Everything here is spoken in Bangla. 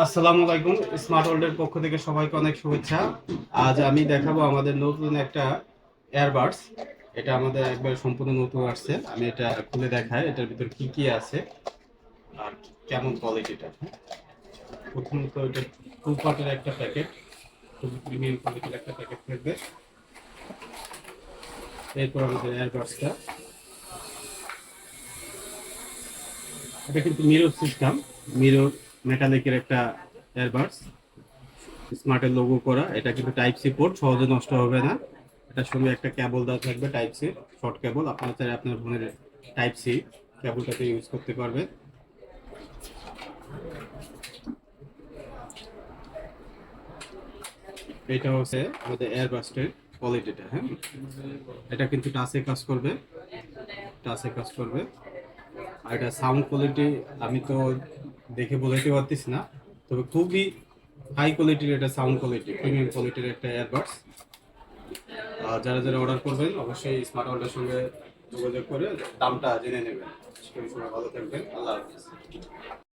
আসসালামু আলাইকুম। স্মার্ট ওয়ার্ল্ডের পক্ষ থেকে সবাইকে অনেক শুভেচ্ছা। আজ আমি দেখাবো আমাদের নতুন একটা এয়ারবাডস। এটা আমাদের একবার সম্পূর্ণ নতুন আসছে। আমি এটা খুলে দেখাই এটার ভিতর কি কি আছে আর কেমন কোয়ালিটিটা। প্রথমত এটা টু পার্টের একটা প্যাকেট, খুবই প্রিমিয়াম কোয়ালিটির একটা প্যাকেট থাকবে। এরপর আমাদের এয়ারবাডসটা, এটা কিন্তু মিরর সিস্টেম, মিরর মেটালিকের একটা এয়ারবাডস, স্মার্টের লোগো করা। এটা কিন্তু টাইপ সি পোর্ট, সহজে নষ্ট হবে না। এটার সঙ্গে একটা কেবল দেওয়া থাকবে, টাইপ সি শর্ট কেবল। আপনারা চাইলে আপনার ফোনের টাইপ সি কেবলটাতে ইউজ করতে পারবেন। এটা হচ্ছে আমাদের এয়ারবাস্টের কোয়ালিটিটা। হ্যাঁ, এটা কিন্তু টাচে কাজ করবে, টাচে কাজ করবে। আর এটা সাউন্ড কোয়ালিটি আমি তো দেখে বোঝাতে পারতেছি না, তবে খুবই হাই কোয়ালিটির এটা সাউন্ড কোয়ালিটি, প্রিমিয়াম কোয়ালিটির একটা এয়ারবাডস। যারা যারা অর্ডার করবেন অবশ্যই স্মার্ট ওয়ার্ল্ডের সঙ্গে যোগাযোগ করে দামটা জেনে নেবেন। সেই সময় ভালো থাকবেন। আল্লাহ হাফিজ।